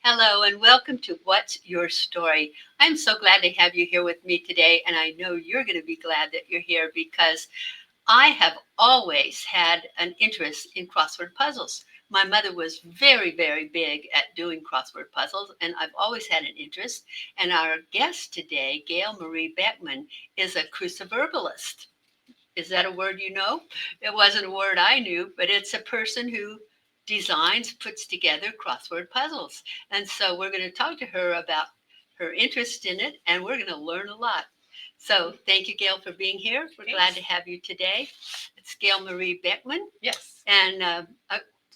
Hello and welcome to What's Your Story? I'm so glad to have you here with me today, and I know you're going to be glad that you're here because I have always had an interest in crossword puzzles. My mother was very, very big at doing crossword puzzles, and I've always had an interest. And our guest today, Gail Marie Beckman, is a cruciferalist. Is that a word you know? It wasn't a word I knew, but it's a person who designs, puts together crossword puzzles. And so we're going to talk to her about her interest in it, and we're going to learn a lot. So thank you, Gail, for being here. We're glad to have you today. It's Gail Marie Beckman. Yes. And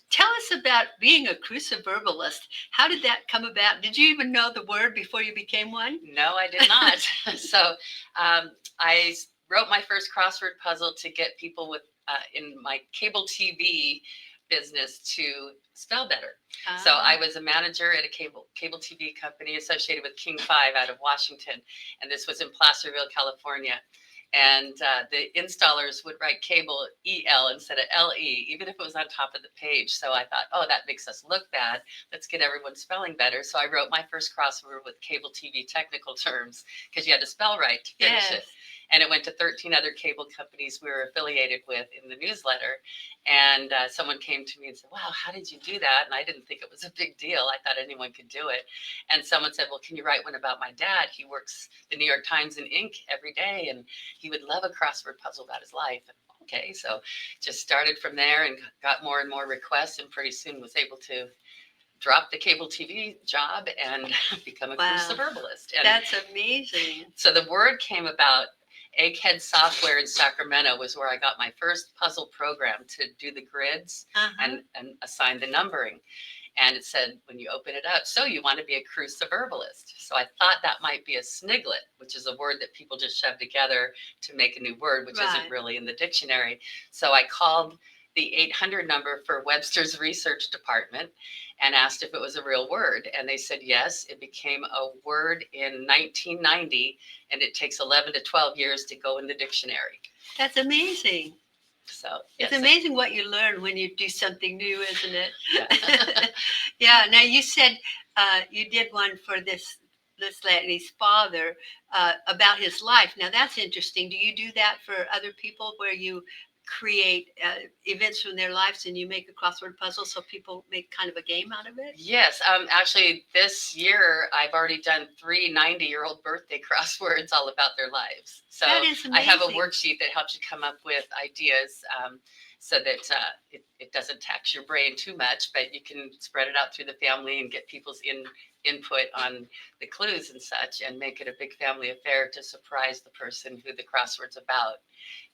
tell us about being a cruciverbalist. How did that come about? Did you even know the word before you became one? No, I did not. So I wrote my first crossword puzzle to get people with in my cable TV business to spell better. So I was a manager at a cable TV company associated with King 5 out of Washington, and this was in Placerville, California. And the installers would write cable EL instead of LE, even if it was on top of the page. So I thought, oh, that makes us look bad. Let's get everyone spelling better. So I wrote my first crossword with cable TV technical terms because you had to spell right to finish it. And it went to 13 other cable companies we were affiliated with in the newsletter. And someone came to me and said, wow, how did you do that? And I didn't think it was a big deal. I thought anyone could do it. And someone said, well, can you write one about my dad? He works the New York Times in ink every day, and he would love a crossword puzzle about his life. And okay, so just started from there and got more and more requests, and pretty soon was able to drop the cable TV job and become a cruciverbalist. And that's amazing. So the word came about. Egghead Software in Sacramento was where I got my first puzzle program to do the grids and assign the numbering. And it said, when you open it up, so you want to be a cruciverbalist. So I thought that might be a sniglet, which is a word that people just shove together to make a new word, which isn't really in the dictionary. So I called the 800 number for Webster's research department and asked if it was a real word. And they said, yes, it became a word in 1990, and it takes 11 to 12 years to go in the dictionary. That's amazing. So it's amazing what you learn when you do something new, isn't it? Yeah. Yeah. Now you said you did one for this lady's father about his life. Now that's interesting. Do you do that for other people where you create events from their lives and you make a crossword puzzle so people make kind of a game out of it? Yes. Actually, this year I've already done 3 90-year-old birthday crosswords all about their lives. So that is amazing. I have a worksheet that helps you come up with ideas so that it doesn't tax your brain too much, but you can spread it out through the family and get people's input on the clues and such, and make it a big family affair to surprise the person who the crossword's about.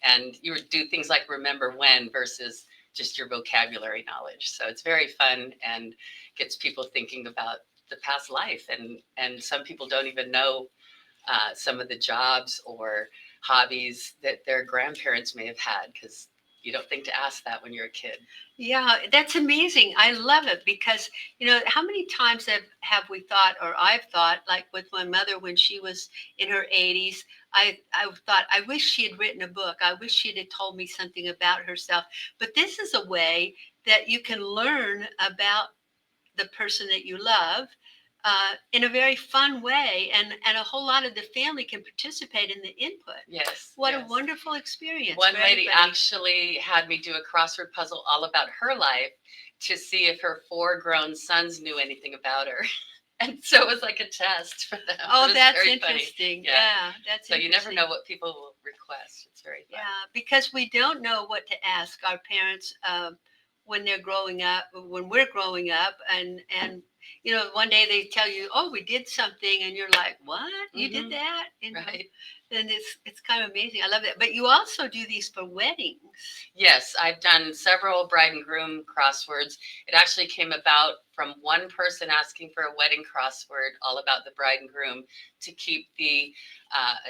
And you would do things like remember when versus just your vocabulary knowledge. So it's very fun and gets people thinking about the past life. And some people don't even know some of the jobs or hobbies that their grandparents may have had, because you don't think to ask that when you're a kid. Yeah, that's amazing. I love it because, how many times have we thought, or I've thought, like with my mother when she was in her 80s, I thought, I wish she had written a book. I wish she had told me something about herself. But this is a way that you can learn about the person that you love in a very fun way, and a whole lot of the family can participate in the input. Yes. What a wonderful experience. One lady actually had me do a crossword puzzle all about her life to see if her 4 grown sons knew anything about her. And so it was like a test for them. Oh, that's interesting. Yeah, that's so interesting. You never know what people will request. It's very fun. Yeah, because we don't know what to ask our parents when they're growing up, when we're growing up, and one day they tell you, oh, we did something, and you're like, what? You did that? Right. And it's kind of amazing. I love that. But you also do these for weddings. Yes, I've done several bride and groom crosswords. It actually came about from one person asking for a wedding crossword all about the bride and groom to keep the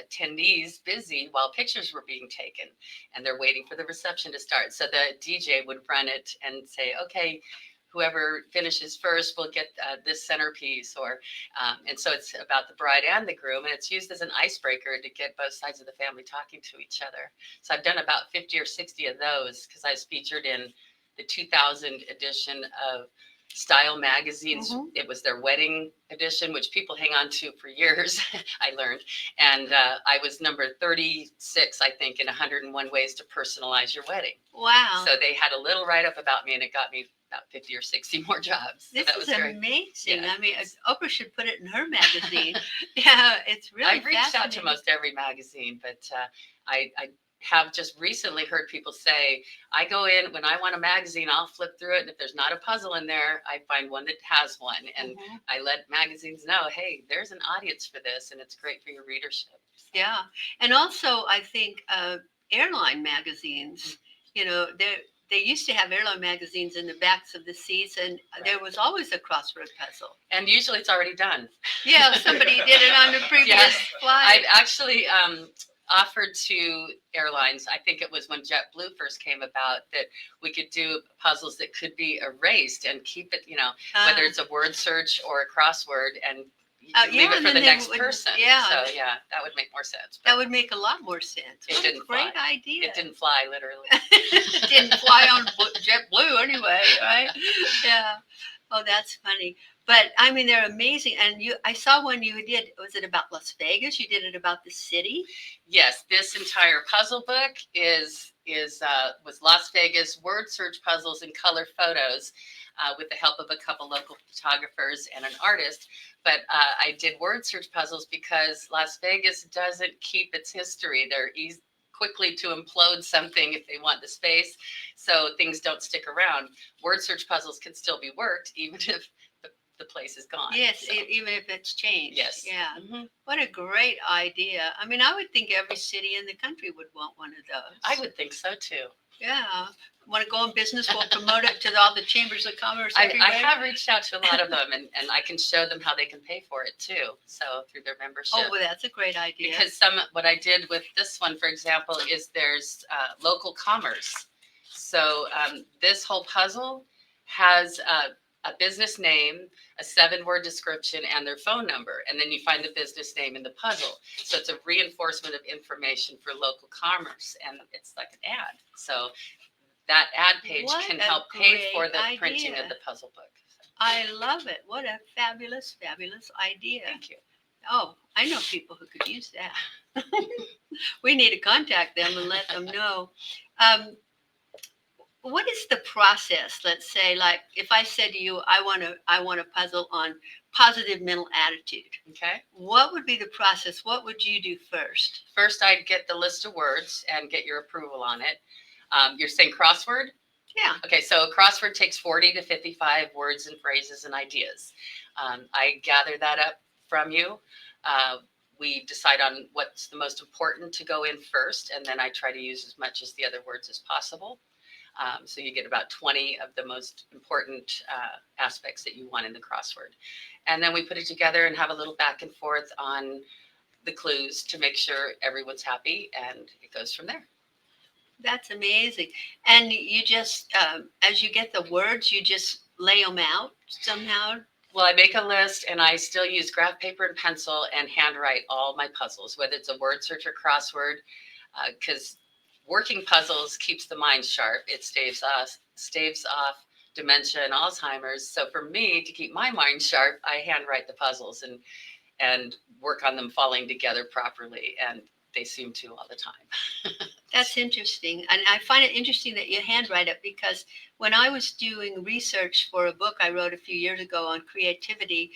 attendees busy while pictures were being taken, and they're waiting for the reception to start. So the DJ would run it and say, okay, whoever finishes first will get this centerpiece, and so it's about the bride and the groom, and it's used as an icebreaker to get both sides of the family talking to each other. So I've done about 50 or 60 of those because I was featured in the 2000 edition of style magazines. Mhm. It was their wedding edition, which people hang on to for years, I learned. And I was number 36, I think, in 101 ways to personalize your wedding. Wow. So they had a little write-up about me, and it got me about 50 or 60 more jobs. So This that is was great. amazing. Yeah. I mean, Oprah should put it in her magazine. Yeah, it's really I've reached out to fascinating. most every magazine, but I have just recently heard people say, I go in, when I want a magazine, I'll flip through it, and if there's not a puzzle in there, I find one that has one. And Mhm. I let magazines know, hey, there's an audience for this, and it's great for your readership. So, Yeah, and also I think airline magazines. You know, they used to have airline magazines in the backs of the seats, and there was always a crossword puzzle. and usually it's already done. Yeah, somebody did it on the previous Yeah. flight. I've actually offered to airlines, I think it was when JetBlue first came about, that we could do puzzles that could be erased and keep it, whether it's a word search or a crossword, and you can leave it and for the then they next would- person. yeah. So yeah, that would make more sense. That would make a lot more sense. It What didn't a great fly. idea. It didn't fly, literally. It didn't fly on JetBlue anyway, right? Yeah. Oh, that's funny. But I mean, they're amazing. And I saw one you did. Was it about Las Vegas? You did it about the city. Yes, this entire puzzle book was Las Vegas word search puzzles and color photos, with the help of a couple local photographers and an artist. But I did word search puzzles because Las Vegas doesn't keep its history. They're easy quickly to implode something if they want the space, so things don't stick around. Word search puzzles can still be worked even if the place is gone. Yes, So, even if it's changed. yes. Yeah. Mhm. What a great idea. I mean, I would think every city in the country would want one of those. I would think so too. Yeah. Want to go in business? We'll promote it to all the chambers of commerce I everywhere. have reached out to a lot of them, and I can show them how they can pay for it too. So through their membership. Oh, well, that's a great idea. Because what I did with this one, for example, is there's local commerce. So this whole puzzle has a business name, a 7-word description, and their phone number. And then you find the business name in the puzzle. So it's a reinforcement of information for local commerce. And it's like an ad. So that ad page What can a help pay for great the printing idea. of the puzzle book. I love it. What a fabulous, fabulous idea. Thank you. Oh, I know people who could use that. We need to contact them and let them know. What is the process? Let's say, like, if I said to you, I want a puzzle on positive mental attitude. Okay. What would be the process? What would you do first? First, I'd get the list of words and get your approval on it. You're saying crossword? Yeah. Okay, so a crossword takes 40 to 55 words and phrases and ideas. I gather that up from you. We decide on what's the most important to go in first, and then I try to use as much as the other words as possible. So you get about 20 of the most important aspects that you want in the crossword. And then we put it together and have a little back and forth on the clues to make sure everyone's happy, and it goes from there. That's amazing. And you just, as you get the words, you just lay them out somehow. Well, I make a list, and I still use graph paper and pencil and handwrite all my puzzles, whether it's a word search or crossword, because working puzzles keeps the mind sharp. It staves off dementia and Alzheimer's. So for me, to keep my mind sharp, I handwrite the puzzles and work on them falling together properly. And they seem to all the time. That's interesting. And I find it interesting that you handwrite it, because when I was doing research for a book I wrote a few years ago on creativity,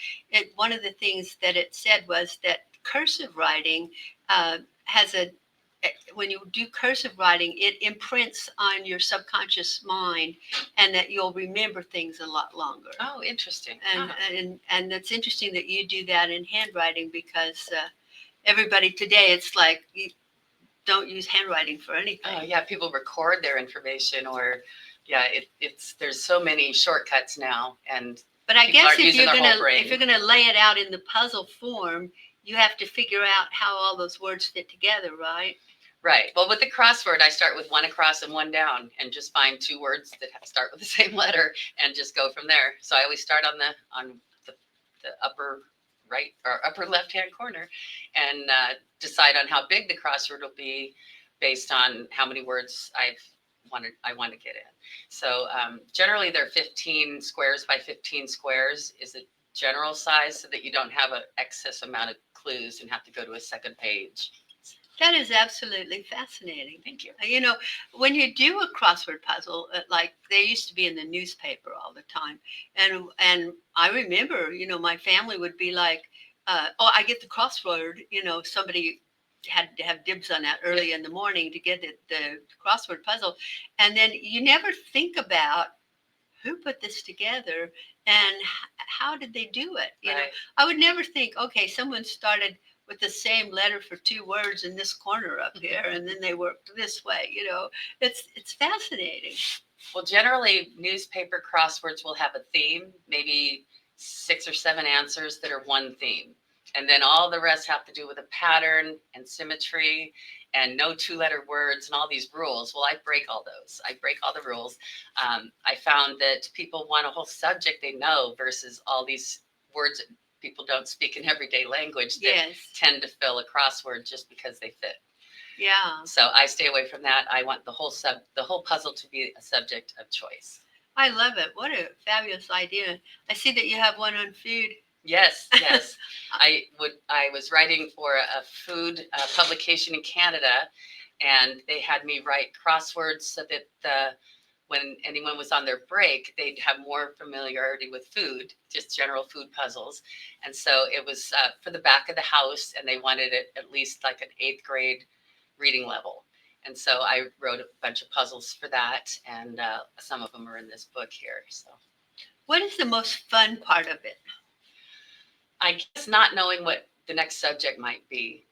one of the things that it said was that cursive writing when you do cursive writing, it imprints on your subconscious mind, and that you'll remember things a lot longer. Oh, interesting. And it's interesting that you do that in handwriting, because everybody today, it's like you don't use handwriting for anything. Oh yeah, people record their information, or there's so many shortcuts now, but I guess if you're brain. gonna lay it out in the puzzle form, you have to figure out how all those words fit together, right? Right. Well, with the crossword, I start with one across and one down, and just find 2 words that start with the same letter, and just go from there. So I always start on the upper right or upper left-hand corner, and decide on how big the crossword will be based on how many words I've I want to get in. So generally they're 15 squares by 15 squares is a general size, so that you don't have an excess amount of clues and have to go to a second page. That is absolutely fascinating. Thank you. You know, when you do a crossword puzzle, like they used to be in the newspaper all the time, and I remember, you know, my family would be like, "Oh, I get the crossword." You know, somebody had to have dibs on that early in the morning to get the crossword puzzle, and then you never think about who put this together and how did they do it. You know, Right. I would never think, okay, someone started with the same letter for two words in this corner up here, and then they worked this way. You know, it's fascinating. Well, generally, newspaper crosswords will have a theme, maybe 6 or 7 answers that are one theme. And then all the rest have to do with a pattern and symmetry and no 2-letter words and all these rules. Well, I break all those. I break all the rules. I found that people want a whole subject they know versus all these words that people don't speak in everyday language that Yes. tend to fill a crossword just because they fit. Yeah. So I stay away from that. I want the whole puzzle to be a subject of choice. I love it. What a fabulous idea. I see that you have one on food. Yes, yes. I was writing for a food publication in Canada, and they had me write crosswords so that when anyone was on their break, they'd have more familiarity with food, just general food puzzles. And so it was for the back of the house, and they wanted it at least like an 8th grade reading level. And so I wrote a bunch of puzzles for that, and some of them are in this book here. So, what is the most fun part of it? I guess not knowing what the next subject might be.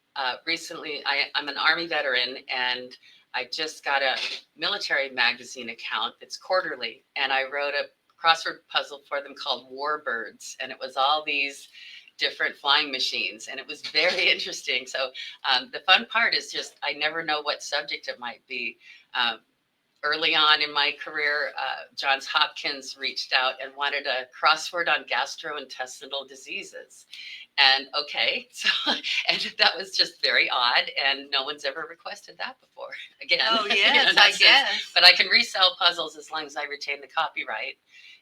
Recently, I'm an Army veteran, and I just got a military magazine account that's quarterly, and I wrote a crossword puzzle for them called Warbirds, and it was all these different flying machines, and it was very interesting. So the fun part is just I never know what subject it might be. Early on in my career, Johns Hopkins reached out and wanted a crossword on gastrointestinal diseases. And okay, so and that was just very odd, and no one's ever requested that before. Again, Oh yes, I guess. But I can resell puzzles as long as I retain the copyright.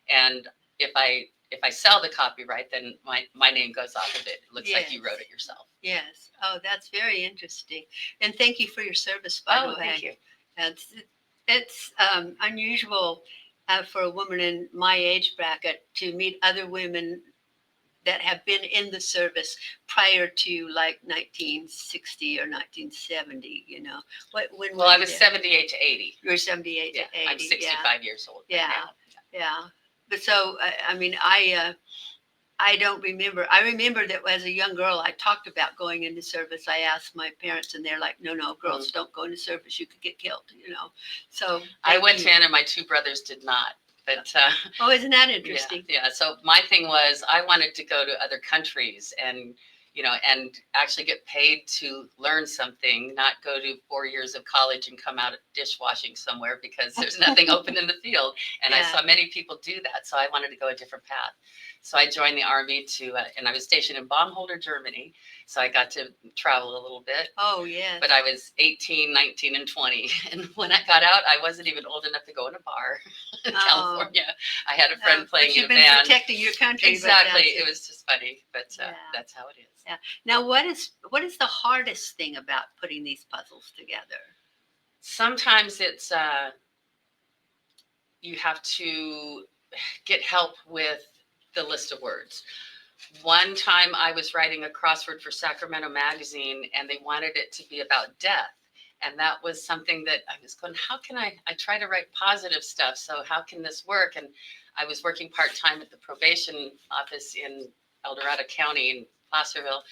And if I sell the copyright, then my name goes off of it. It looks like you wrote it yourself. Yes. Oh, that's very interesting. And thank you for your service, by the way. Thank you. It's unusual for a woman in my age bracket to meet other women that have been in the service prior to like 1960 or 1970. You know, when? Well, I was 78 to 80. You were 78 Yeah, to 80. I'm 65 years old. Yeah. Now. Yeah. But so I mean, I don't remember. I remember that as a young girl, I talked about going into service. I asked my parents, and they're like, "No, girls don't go into service. You could get killed." You know. So I went in, and my 2 brothers did not. But oh, isn't that interesting? Yeah. So my thing was, I wanted to go to other countries and and actually get paid to learn something, not go to 4 years of college and come out of dishwashing somewhere because there's nothing open in the field. And I saw many people do that. So I wanted to go a different path. So I joined the Army and I was stationed in Baumholder, Germany. So I got to travel a little bit. Oh, yeah. But I was 18, 19, and 20. And when I got out, I wasn't even old enough to go in a bar in California. I had a friend playing in a band. You've been protecting your country. Exactly. It was just funny, but that's how it is. Yeah. Now, what is the hardest thing about putting these puzzles together? Sometimes it's you have to get help with the list of words. One time I was writing a crossword for Sacramento Magazine, and they wanted it to be about death. And that was something that I was going, how can I try to write positive stuff. So how can this work? And I was working part-time at the probation office in El Dorado County in Placerville,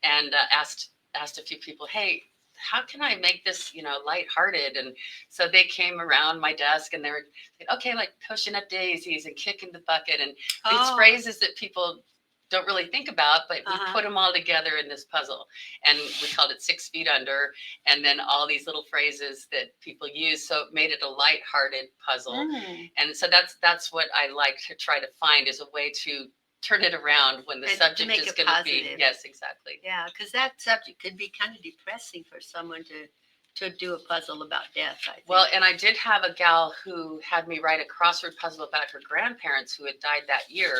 and asked a few people, hey, how can I make this, lighthearted? And so they came around my desk, and they were like, okay, like pushing up daisies and kicking the bucket, and these phrases that people don't really think about, but we put them all together in this puzzle, and we called it 6 feet under, and then all these little phrases that people use. So it made it a lighthearted puzzle. And so that's what I like to try to find, is a way to turn it around when the subject is going to be. Yes, exactly. Yeah, because that subject could be kind of depressing for someone to do a puzzle about death, I think. Well, and I did have a gal who had me write a crossword puzzle about her grandparents who had died that year,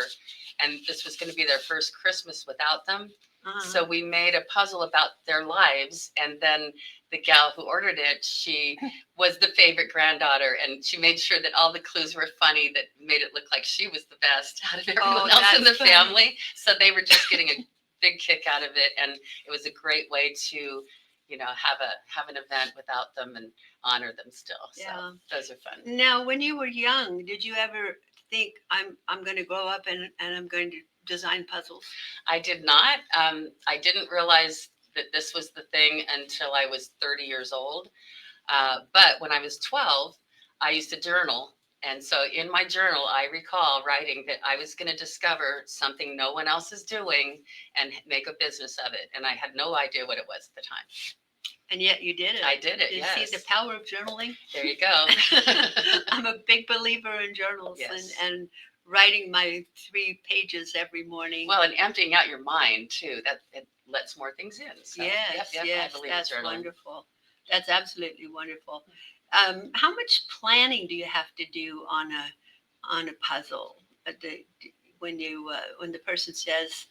and this was going to be their first Christmas without them. So we made a puzzle about their lives, and then the gal who ordered it, she was the favorite granddaughter, and she made sure that all the clues were funny, that made it look like she was the best out of everyone else in the family. So they were just getting a big kick out of it, and it was a great way to, have an event without them and honor them still. So those are fun. Now, when you were young, did you ever think I'm going to grow up and I'm going to design puzzles? I did not. I didn't realize that this was the thing until I was 30 years old. But when I was 12, I used to journal. And so in my journal, I recall writing that I was going to discover something no one else is doing and make a business of it. And I had no idea what it was at the time. And yet you did it. I did it, You yes. see the power of journaling? There you go. I'm a big believer in journals, Yes. and writing my 3 pages every morning. Well, and emptying out your mind too. That it lets more things in. So, yes, I believe that's in journaling. wonderful. That's absolutely wonderful. How much planning do you have to do on a puzzle? When the person says,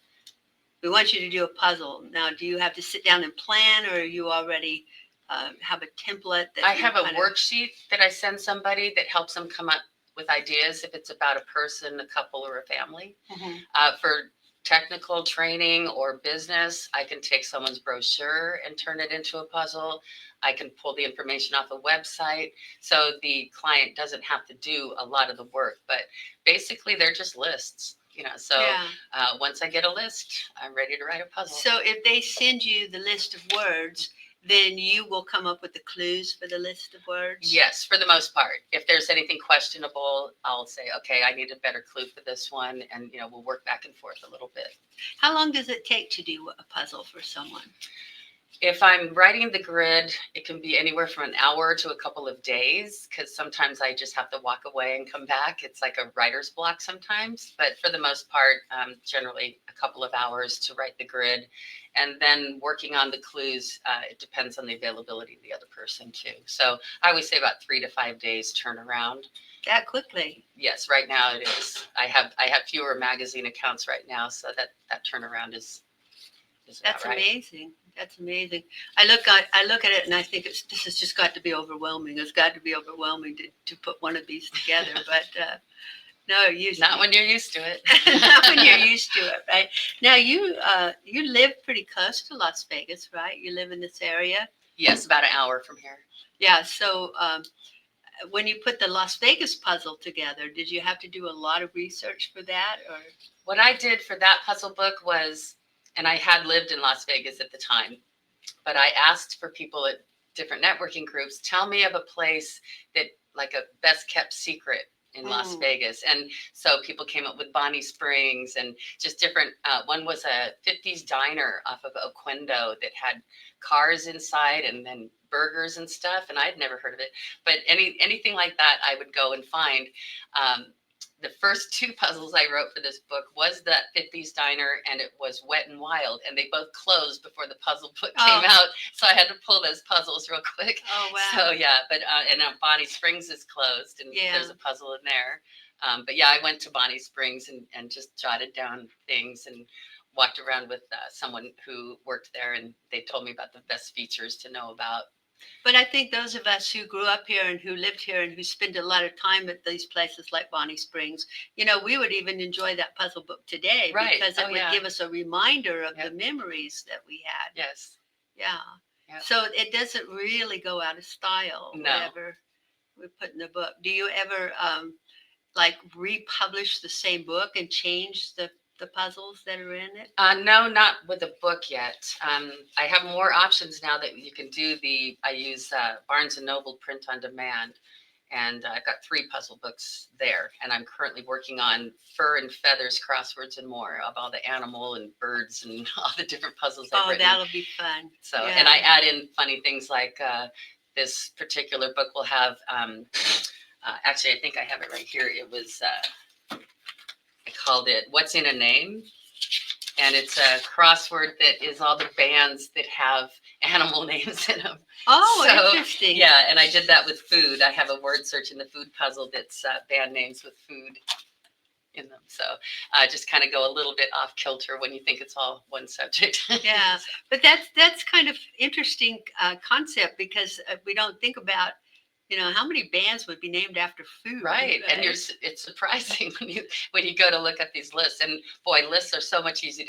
"We want you to do a puzzle," now do you have to sit down and plan, or are you already have a template? I have a worksheet that I send somebody that helps them come up with ideas if it's about a person, a couple, or a family. Mm-hmm. For technical training or business, I can take someone's brochure and turn it into a puzzle. I can pull the information off a website, so the client doesn't have to do a lot of the work. But basically, they're just lists. Once I get a list, I'm ready to write a puzzle. So if they send you the list of words, then you will come up with the clues for the list of words? Yes, for the most part. If there's anything questionable, I'll say, okay, I need a better clue for this one. And, we'll work back and forth a little bit. How long does it take to do a puzzle for someone? If I'm writing the grid, it can be anywhere from an hour to a couple of days, because sometimes I just have to walk away and come back. It's like a writer's block sometimes. But for the most part, generally a couple of hours to write the grid. And then working on the clues, it depends on the availability of the other person too. So I always say about 3 to 5 days turnaround. That quickly? Yes, right now it is. I have fewer magazine accounts right now, so that turnaround is That's right. Amazing. That's amazing. I look at it and I think this has just got to be overwhelming. It's got to be overwhelming to put one of these together. But no, not when you're used to it. Not when you're used to it, right? Now you live pretty close to Las Vegas, right? You live in this area. Yes, about an hour from here. Yeah. So when you put the Las Vegas puzzle together, did you have to do a lot of research for that, or? What I did for that puzzle book was, and I had lived in Las Vegas at the time, but I asked for people at different networking groups, tell me of a place that, like, a best kept secret in Las Vegas. And so people came up with Bonnie Springs and just different, one was a 50s diner off of Oquendo that had cars inside and then burgers and stuff. And I'd never heard of it, but anything like that, I would go and find. The first 2 puzzles I wrote for this book was that 50s diner, and it was Wet and Wild, and they both closed before the puzzle book came out. So I had to pull those puzzles real quick. Oh, wow. So yeah, but and Bonnie Springs is closed, and there's a puzzle in there. But yeah, I went to Bonnie Springs and just jotted down things and walked around with someone who worked there, and they told me about the best features to know about. But I think those of us who grew up here and who lived here and who spend a lot of time at these places like Bonnie Springs, we would even enjoy that puzzle book today, right? Because it would give us a reminder of the memories that we had. Yes. Yeah. Yep. So it doesn't really go out of style, whatever we put in the book. Do you ever republish the same book and change the puzzles that are in it? No, not with a book yet. I have more options now that you can do I use Barnes & Noble print on demand, and I've got 3 puzzle books there, and I'm currently working on fur and feathers, crosswords, and more of all the animal and birds and all the different puzzles I've written. That'll be fun. So, and I add in funny things like this particular book will have, actually, I think I have it right here. It was, I called it What's in a Name? And it's a crossword that is all the bands that have animal names in them. Oh, So, interesting. Yeah, and I did that with food. I have a word search in the food puzzle that's band names with food in them. So just kind of go a little bit off kilter when you think it's all one subject. Yeah, So, but that's kind of interesting concept because we don't think about, how many bands would be named after food, right, and right? it's surprising when you go to look at these lists. And boy, lists are so much easier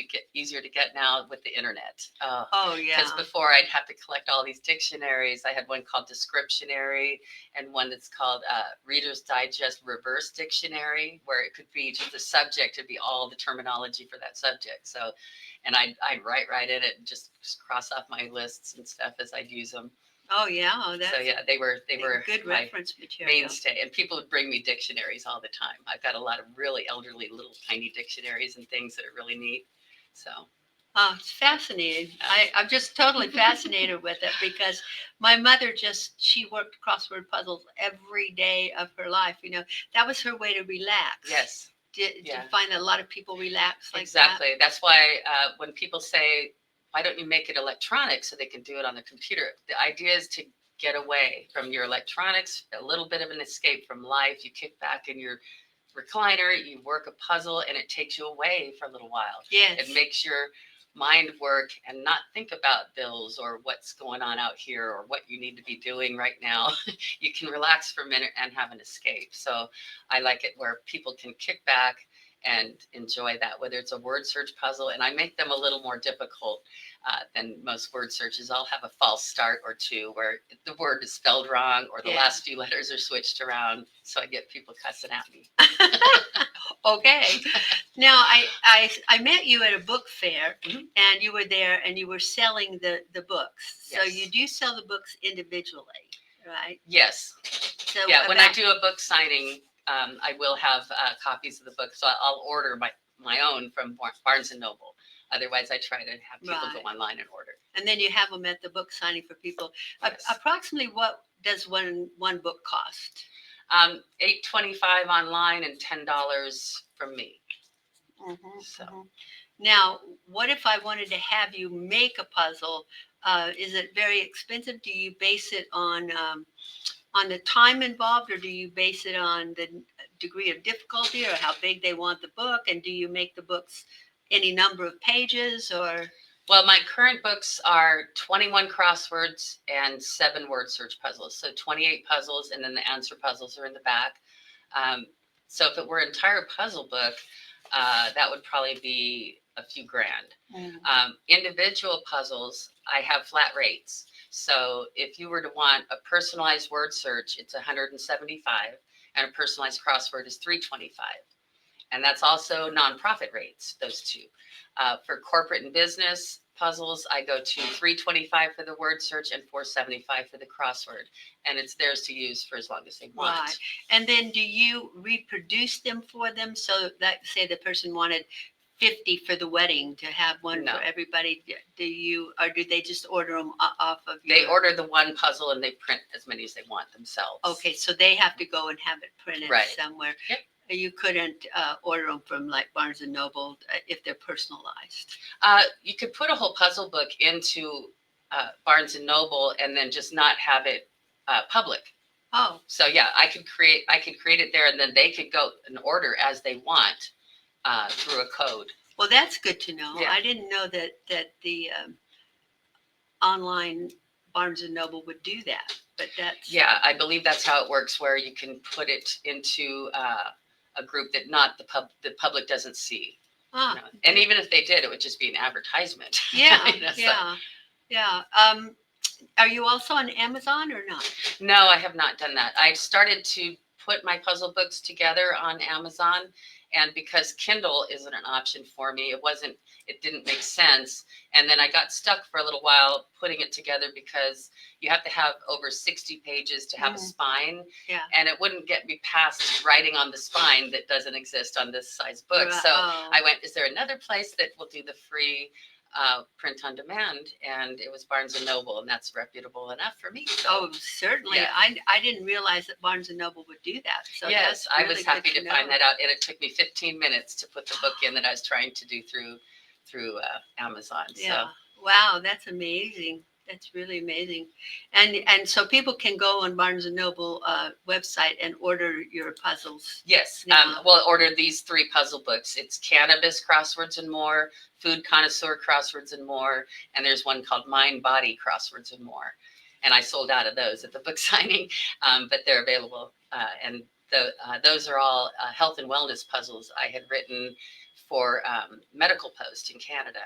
to get now with the internet. Oh, yeah. Because before I'd have to collect all these dictionaries. I had one called Descriptionary and one that's called Reader's Digest Reverse Dictionary, where it could be just the subject, it'd be all the terminology for that subject. So, and I'd write right in it and just cross off my lists and stuff as I'd use them. Oh, yeah. Oh, So yeah, they were good my reference material. mainstay, and people would bring me dictionaries all the time. I've got a lot of really elderly little tiny dictionaries and things that are really neat. So Oh, it's fascinating. I'm just totally fascinated with it because my mother she worked crossword puzzles every day of her life. That was her way to relax. yes, Did yeah. you find that a lot of people relax like exactly. That's why when people say, "Why don't you make it electronic so they can do it on the computer?" The idea is to get away from your electronics, a little bit of an escape from life. You kick back in your recliner, you work a puzzle, and it takes you away for a little while. Yes. It makes your mind work and not think about bills or what's going on out here or what you need to be doing right now. You can relax for a minute and have an escape. So I like it where people can kick back and enjoy that, whether it's a word search puzzle. And I make them a little more difficult than most word searches. I'll have a false start or two where the word is spelled wrong or the Yeah. last few letters are switched around. So I get people cussing at me. Okay. Now, I met you at a book fair, Mhm. and you were there, and you were selling the books. So Yes. you do sell the books individually, right? Yes. So Yeah, when I do a book signing, I will have copies of the book. So I'll order my own from Barnes and Noble. Otherwise, I try to have people Right. go online and order. And then you have them at the book signing for people. Yes. Approximately, what does one book cost? $8.25 online and $10 from me. Mm-hmm, So. mm-hmm. Now, what if I wanted to have you make a puzzle? Is it very expensive? Do you base it on the time involved, or do you base it on the degree of difficulty, or how big they want the book? And do you make the books any number of pages, or? Well, my current books are 21 crosswords and 7 word search puzzles. So 28 puzzles, and then the answer puzzles are in the back. So if it were an entire puzzle book, that would probably be a few grand. Individual puzzles, I have flat rates. So if you were to want a personalized word search, it's $175, and a personalized crossword is $325. And that's also nonprofit rates, those two. For corporate and business puzzles, I go to $325 for the word search and $475 for the crossword, and it's theirs to use for as long as they want. Right. And then do you reproduce them for them? So that, say the person wanted 50 for the wedding, to have one No. for everybody. Do you, or do they just order them off of They your? order the one puzzle and they print as many as they want themselves. Okay, so they have to go and have it printed Right. somewhere. Yep. You couldn't order them from like Barnes and Noble if they're personalized. You could put a whole puzzle book into Barnes and Noble and then just not have it public. Oh, So yeah, I could create it there, and then they could go and order as they want through a code. well, that's good to know. Yeah. I didn't know that the online Barnes and Noble would do that, but that's. Yeah, I believe that's how it works, where you can put it into a group that not the public doesn't see. Ah, You know? And even if they did, it would just be an advertisement. yeah, You know, so- yeah. Are you also on Amazon or not? No, I have not done that. I started to put my puzzle books together on Amazon, and because Kindle isn't an option for me, it didn't make sense. And then I got stuck for a little while putting it together because you have to have over 60 pages to have a spine. Yeah. And it wouldn't get me past writing on the spine that doesn't exist on this size book. So I went, is there another place that will do the free print on demand? And it was Barnes and Noble, and that's reputable enough for me. So, Oh, certainly. Yeah. I didn't realize that Barnes and Noble would do that. So yes, that's I really was happy good to know. find that out, and it took me 15 minutes to put the book in that I was trying to do through Amazon. Yeah. So Wow, that's amazing. That's really amazing. And so people can go on Barnes and Noble website and order your puzzles. Yes. Now. We'll order these 3 puzzle books. It's cannabis crosswords and more, food connoisseur crosswords and more, and there's one called mind body crosswords and more. And I sold out of those at the book signing, but they're available. And those are all health and wellness puzzles I had written for Medical Post in Canada.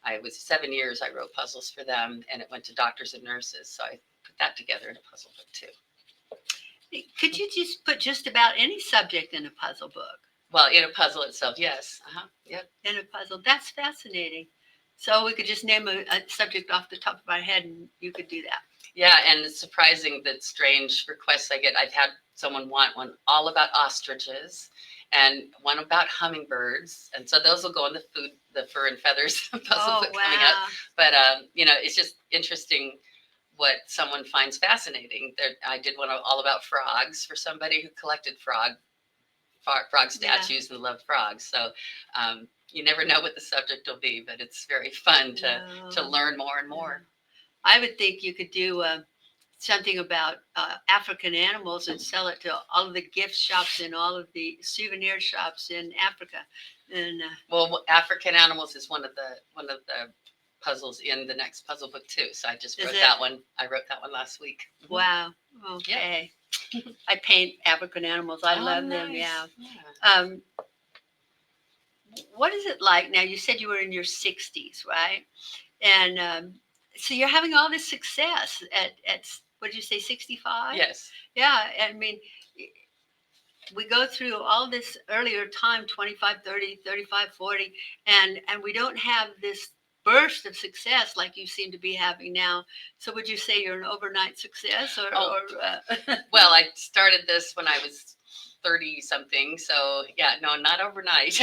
I was 7 years, I wrote puzzles for them, and it went to doctors and nurses. So I put that together in a puzzle book too. Could you just put just about any subject in a puzzle book? Well, in a puzzle itself, yes. Yep. In a puzzle. That's fascinating. So we could just name a subject off the top of our head and you could do that. Yeah, and it's surprising that strange requests I get. I've had someone want one all about ostriches and one about hummingbirds. And so those will go in the fur and feathers puzzle book coming up. But, it's just interesting what someone finds fascinating. I did one all about frogs for somebody who collected frog statues and loved frogs. So you never know what the subject will be, but it's very fun to learn more and more. I would think you could do something about African animals and sell it to all of the gift shops and all of the souvenir shops in Africa. And well, African animals is one of the puzzles in the next puzzle book too. So I just wrote that one. I wrote that one last week. Wow. Okay. Yeah. I paint African animals. I love them. Yeah. What is it like now? You said you were in your 60s, right? And so you're having all this success at what did you say, 65? Yes. Yeah. I mean, we go through all this earlier time, 25, 30, 35, 40, and we don't have this burst of success like you seem to be having now. So would you say you're an overnight success or Well, I started this when I was 30 something. So yeah, no, not overnight.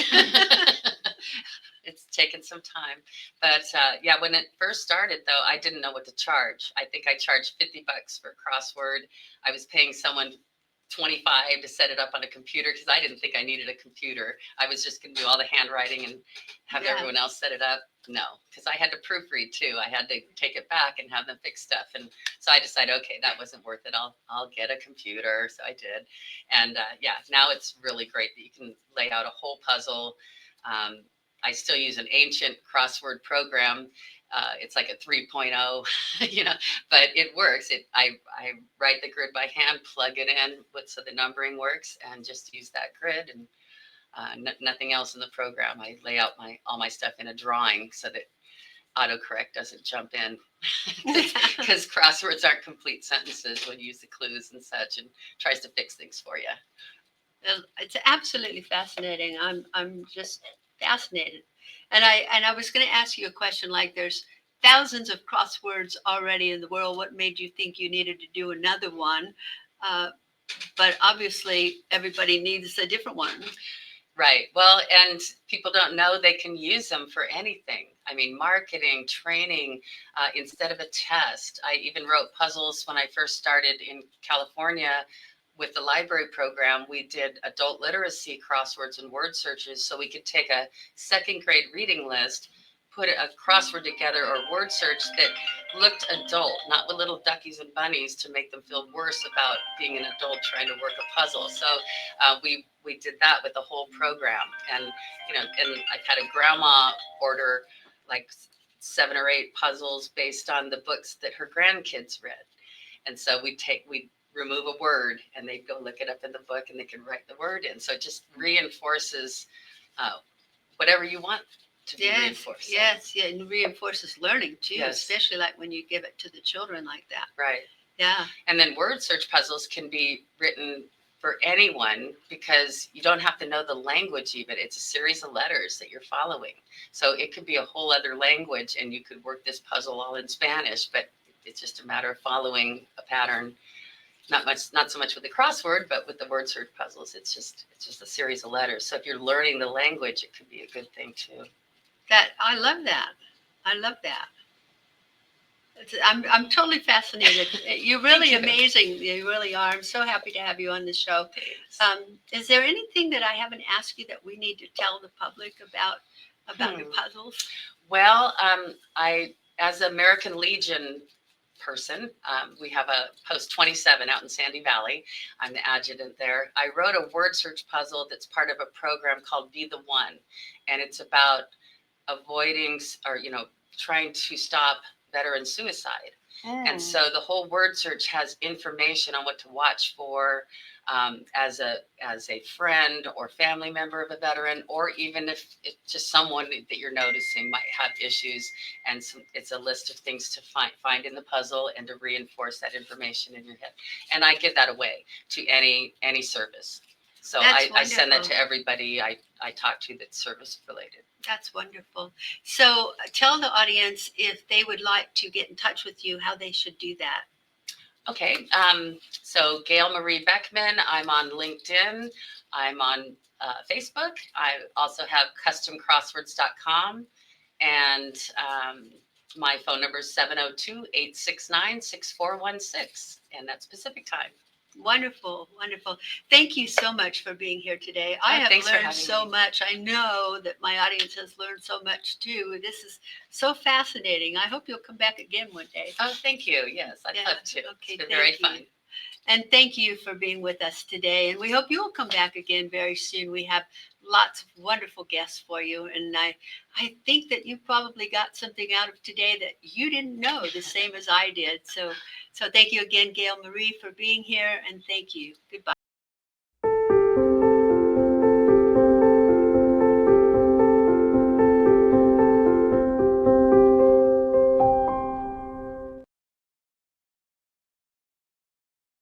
It's taken some time, but yeah, when it first started though, I didn't know what to charge. I think I charged $50 for a crossword. I was paying someone $25 to set it up on a computer because I didn't think I needed a computer. I was just going to do all the handwriting and have everyone else set it up. No, because I had to proofread too. I had to take it back and have them fix stuff. And so I decided, okay, that wasn't worth it. I'll get a computer. So I did. And yeah, now it's really great that you can lay out a whole puzzle. I still use an ancient crossword program. It's like a 3.0, but it works. I write the grid by hand, plug it in so the numbering works, and just use that grid and nothing else in the program. I lay out all my stuff in a drawing so that autocorrect doesn't jump in because crosswords aren't complete sentences when you use the clues and such, and tries to fix things for you. It's absolutely fascinating. I'm just fascinated. And I was going to ask you a question like there's thousands of crosswords already in the world. What made you think you needed to do another one? But obviously everybody needs a different one. Right. Well, and people don't know they can use them for anything. I mean, marketing, training, instead of a test. I even wrote puzzles when I first started in California. With the library program, we did adult literacy crosswords and word searches so we could take a second grade reading list, put a crossword together or word search that looked adult, not with little duckies and bunnies to make them feel worse about being an adult trying to work a puzzle. So we did that with the whole program. And, and I've had a grandma order like 7 or 8 puzzles based on the books that her grandkids read. And so we remove a word and they go look it up in the book and they can write the word in. So it just reinforces whatever you want to be reinforced. Yes, yeah, and reinforces learning too, especially like when you give it to the children like that. Right. Yeah. And then word search puzzles can be written for anyone because you don't have to know the language even. It's a series of letters that you're following. So it could be a whole other language and you could work this puzzle all in Spanish, but it's just a matter of following a pattern. Not so much with the crossword, but with the word search puzzles, it's just a series of letters. So if you're learning the language, it could be a good thing too. I love that. I'm totally fascinated. You're really amazing. You really are. I'm so happy to have you on the show. Is there anything that I haven't asked you that we need to tell the public about your puzzles? Well, I as American Legion person. We have a post 27 out in Sandy Valley. I'm the adjutant there. I wrote a word search puzzle that's part of a program called Be the One, and it's about avoiding or trying to stop veteran suicide. And so the whole word search has information on what to watch for, as a friend or family member of a veteran, or even if it's just someone that you're noticing might have issues. And it's a list of things to find in the puzzle and to reinforce that information in your head. And I give that away to any service. So I send that to everybody I talk to that's service related. That's wonderful. So tell the audience if they would like to get in touch with you, how they should do that. Okay. So Gail Marie Beckman, I'm on LinkedIn. I'm on Facebook. I also have customcrosswords.com. And my phone number is 702-869-6416. And that's Pacific time. Wonderful, wonderful. Thank you so much for being here today. I have learned so much. I know that my audience has learned so much too. This is so fascinating. I hope you'll come back again one day. Oh, thank you. Yes, I'd love to. Okay, it's been very fun. And thank you for being with us today. And we hope you will come back again very soon. We have lots of wonderful guests for you. And I think that you probably got something out of today that you didn't know, the same as I did. So thank you again, Gail Marie, for being here. And thank you. Goodbye.